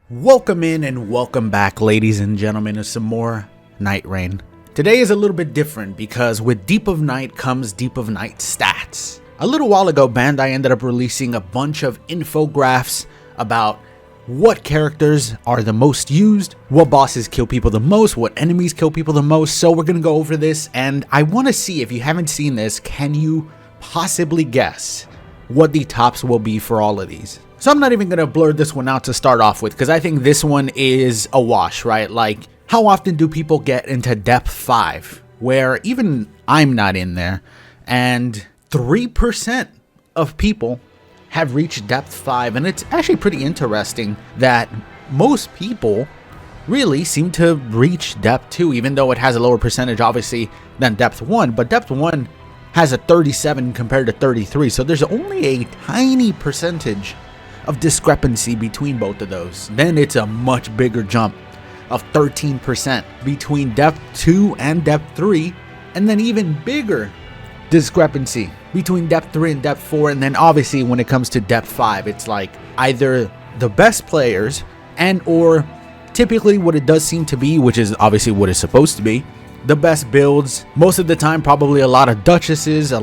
Welcome in and welcome back, ladies and gentlemen, to some more Nightreign. Today is a little bit different because with Deep of Night comes Deep of Night stats. A little while ago, Bandai ended up releasing a bunch of infographics about what characters are the most used, what bosses kill people the most, what enemies kill people the most. So we're going to go over this, and I want to see, if you haven't seen this, can you possibly guess what the tops will be for all of these? So I'm not even going to blur this one out to start off with, because I think this one is a wash, right? Like, how often do people get into depth 5, where even I'm not in there, and 3% of people have reached depth 5, and it's actually pretty interesting that most people really seem to reach depth 2, even though it has a lower percentage, obviously, than depth 1, but depth 1 has a 37 compared to 33, so there's only a tiny percentage of discrepancy between both of those. Then it's a much bigger jump of 13% between depth 2 and depth 3, and then even bigger discrepancy between depth 3 and depth 4. And then obviously when it comes to depth 5, it's like either the best players and or typically what it does seem to be, which is obviously what it's supposed to be, the best builds. Most of the time, probably a lot of duchesses,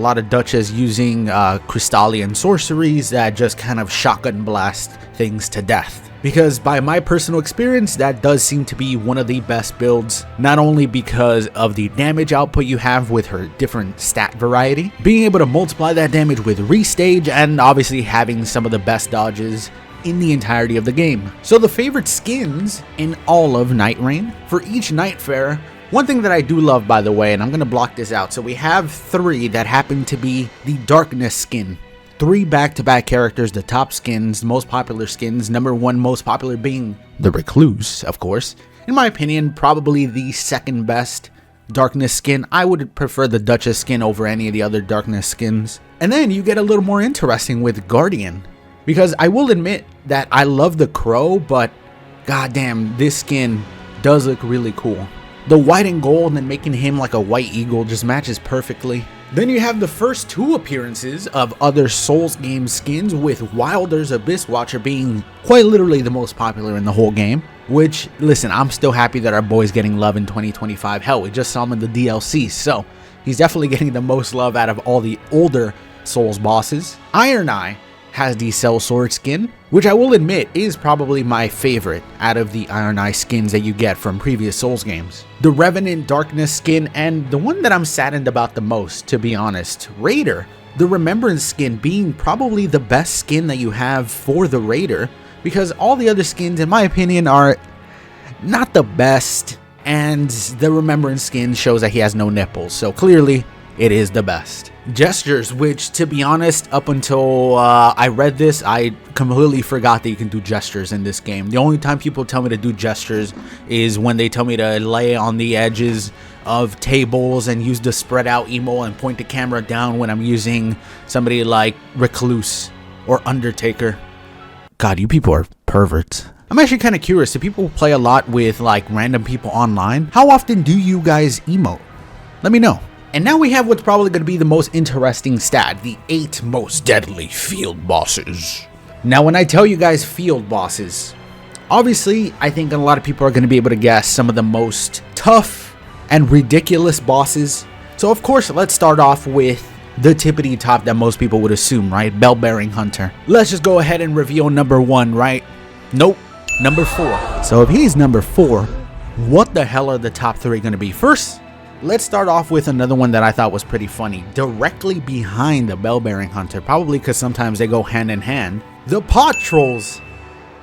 using Crystallian sorceries that just kind of shotgun blast things to death. Because by my personal experience, that does seem to be one of the best builds, not only because of the damage output you have with her different stat variety, being able to multiply that damage with restage, and obviously having some of the best dodges in the entirety of the game. So the favorite skins in all of Nightreign for each Nightfare. One thing that I do love, by the way, and I'm going to block this out. So we have 3 that happen to be the Darkness skin. 3 back-to-back characters, the top skins, the most popular skins. Number 1 most popular being the Recluse, of course. In my opinion, probably the second best Darkness skin. I would prefer the Duchess skin over any of the other Darkness skins. And then you get a little more interesting with Guardian. Because I will admit that I love the Crow, but goddamn, this skin does look really cool. The white and gold and making him like a white eagle just matches perfectly. Then you have the first 2 appearances of other Souls game skins, with Wilder's Abyss Watcher being quite literally the most popular in the whole game. Which, listen, I'm still happy that our boy's getting love in 2025. Hell, we just saw him in the DLC, so he's definitely getting the most love out of all the older Souls bosses. Iron Eye has the Cell Sword skin, which I will admit is probably my favorite out of the Iron Eye skins that you get from previous Souls games. The Revenant Darkness skin, and the one that I'm saddened about the most, to be honest, Raider. The Remembrance skin being probably the best skin that you have for the Raider, because all the other skins, in my opinion, are not the best, and the Remembrance skin shows that he has no nipples, so clearly it is the best. Gestures, which, to be honest, up until I read this, I completely forgot that you can do gestures in this game. The only time people tell me to do gestures is when they tell me to lay on the edges of tables and use the spread out emo and point the camera down when I'm using somebody like Recluse or Undertaker. God, you people are perverts. I'm actually kind of curious, do people play a lot with like random people online? How often do you guys emote? Let me know. And now we have what's probably going to be the most interesting stat, the 8 most deadly field bosses. Now when I tell you guys field bosses, obviously I think a lot of people are going to be able to guess some of the most tough and ridiculous bosses. So of course, let's start off with the tippity top that most people would assume, right? Bell-bearing Hunter. Let's just go ahead and reveal number 1, right? Nope, number 4. So if he's number 4, what the hell are the top 3 going to be? First, let's start off with another one that I thought was pretty funny. Directly behind the Bell-bearing Hunter, probably because sometimes they go hand in hand, the Pot Trolls.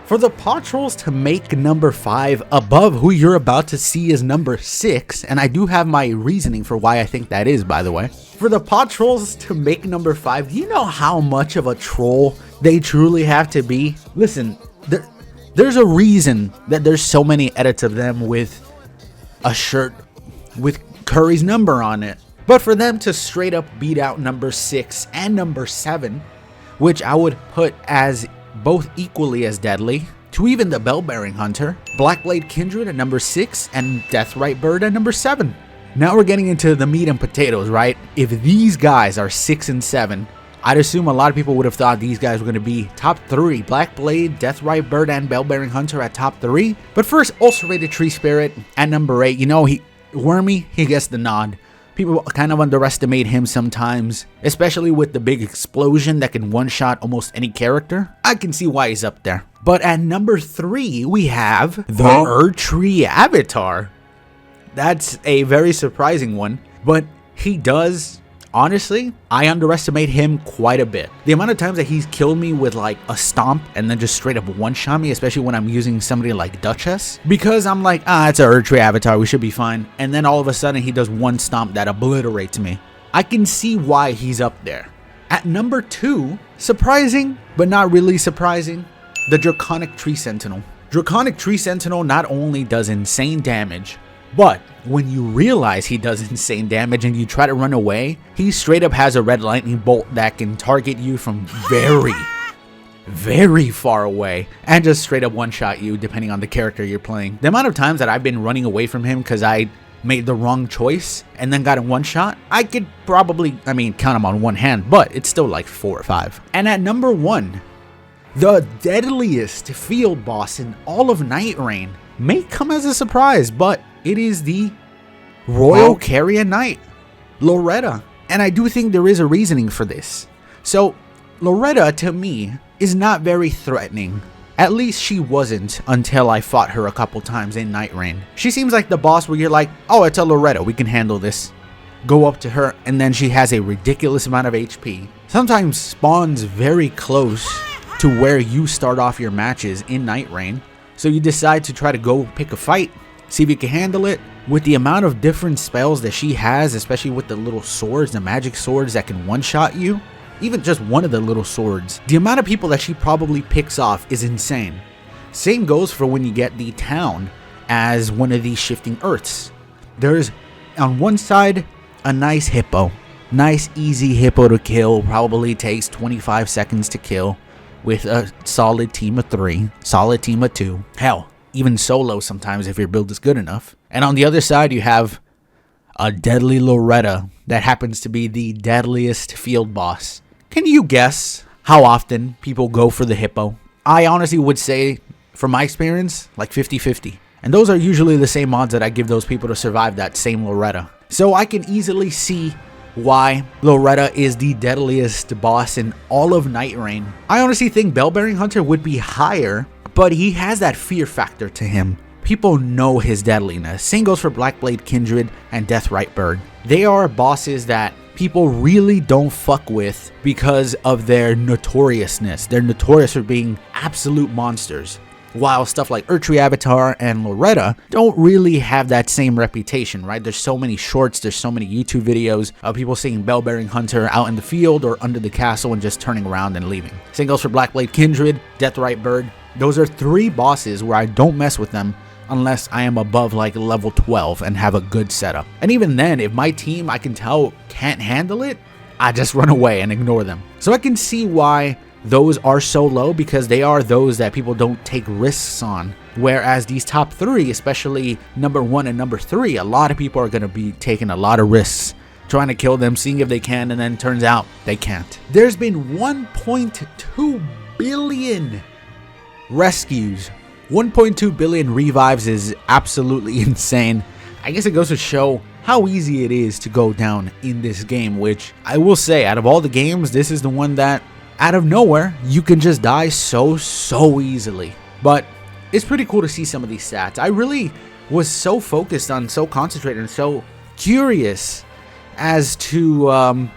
For the Pot Trolls to make number 5 above who you're about to see is number 6, and I do have my reasoning for why I think that is, by the way. For the Pot Trolls to make number 5, do you know how much of a troll they truly have to be? Listen, there's a reason that there's so many edits of them with a shirt with Curry's number on it. But for them to straight up beat out number 6 and number 7, which I would put as both equally as deadly, to even the Bell-bearing Hunter, Blackblade Kindred at number 6 and Deathrite Bird at number 7. Now we're getting into the meat and potatoes, right? If these guys are 6 and 7, I'd assume a lot of people would have thought these guys were going to be top 3. Black Blade, Deathrite Bird, and Bellbearing Hunter at top 3. But first, Ulcerated Tree Spirit at number 8. You know, Wormy, he gets the nod. People kind of underestimate him sometimes, especially with the big explosion that can one-shot almost any character. I can see why he's up there. But at number 3, we have the Erdtree Avatar. That's a very surprising one, but he does, honestly, I underestimate him quite a bit. The amount of times that he's killed me with like a stomp and then just straight up one-shot me, especially when I'm using somebody like Duchess, because I'm like, it's an Erdtree Avatar, we should be fine. And then all of a sudden he does one stomp that obliterates me. I can see why he's up there. At number 2, surprising, but not really surprising, the Draconic Tree Sentinel. Draconic Tree Sentinel not only does insane damage, but when you realize he does insane damage and you try to run away, he straight up has a red lightning bolt that can target you from very, very far away and just straight up one-shot you depending on the character you're playing. The amount of times that I've been running away from him because I made the wrong choice and then got a one-shot, I could probably, count them on one hand, but it's still like 4 or 5. And at number 1, the deadliest field boss in all of Nightreign may come as a surprise, but it is the Royal Carrion Knight, Loretta. And I do think there is a reasoning for this. So, Loretta, to me, is not very threatening. At least she wasn't until I fought her a couple times in Nightreign. She seems like the boss where you're like, oh, it's a Loretta, we can handle this. Go up to her, and then she has a ridiculous amount of HP. Sometimes spawns very close to where you start off your matches in Nightreign. So you decide to try to go pick a fight, see if you can handle it. With the amount of different spells that she has, especially with the little swords, the magic swords that can one-shot you, even just one of the little swords, the amount of people that she probably picks off is insane. Same goes for when you get the town as one of these shifting earths. There's, on one side, a nice hippo. Nice, easy hippo to kill, probably takes 25 seconds to kill with a solid team of 3, solid team of 2. Hell, even solo sometimes if your build is good enough. And on the other side, you have a deadly Loretta that happens to be the deadliest field boss. Can you guess how often people go for the hippo? I honestly would say, from my experience, like 50-50. And those are usually the same odds that I give those people to survive that same Loretta. So I can easily see why Loretta is the deadliest boss in all of Nightreign. I honestly think Bellbearing Hunter would be higher, but he has that fear factor to him. People know his deadliness. Same goes for Black Blade Kindred and Deathrite Bird. They are bosses that people really don't fuck with because of their notoriousness. They're notorious for being absolute monsters. While stuff like Erdtree Avatar and Loretta don't really have that same reputation, right? There's so many shorts, there's so many YouTube videos of people seeing Bellbearing Hunter out in the field or under the castle and just turning around and leaving. Same goes for Black Blade Kindred, Deathrite Bird. Those are 3 bosses where I don't mess with them unless I am above like level 12 and have a good setup. And even then, if my team I can tell can't handle it, I just run away and ignore them. So I can see why those are so low, because they are those that people don't take risks on. Whereas these top 3, especially number 1 and number 3, a lot of people are going to be taking a lot of risks trying to kill them, seeing if they can, and then turns out they can't. There's been 1.2 billion rescues. 1.2 billion revives is absolutely insane. I guess it goes to show how easy it is to go down in this game, which I will say, out of all the games, this is the one that out of nowhere you can just die so easily. But it's pretty cool to see some of these stats. I really was so focused on, so concentrated and so curious as to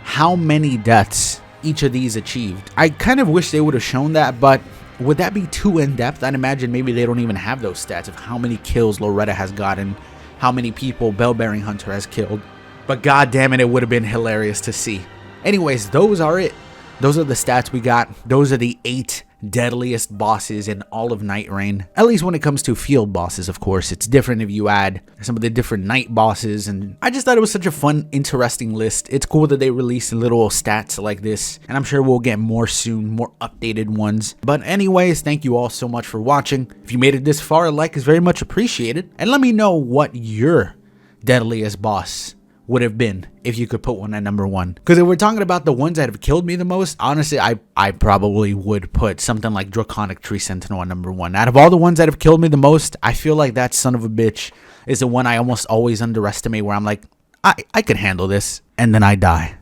how many deaths each of these achieved. I kind of wish they would have shown that, but would that be too in-depth? I'd imagine maybe they don't even have those stats of how many kills Loretta has gotten, how many people Bellbearing Hunter has killed. But god damn it, it would have been hilarious to see. Anyways, those are it. Those are the stats we got. Those are the 8 deadliest bosses in all of Nightreign. At least when it comes to field bosses, of course. It's different if you add some of the different night bosses. And I just thought it was such a fun, interesting list. It's cool that they released little stats like this. And I'm sure we'll get more soon, more updated ones. But anyways, thank you all so much for watching. If you made it this far, a like is very much appreciated. And let me know what your deadliest boss would have been if you could put one at number 1. Because if we're talking about the ones that have killed me the most, honestly, I probably would put something like Draconic Tree Sentinel at number 1. Out of all the ones that have killed me the most, I feel like that son of a bitch is the one I almost always underestimate, where I'm like, I could handle this, and then I die.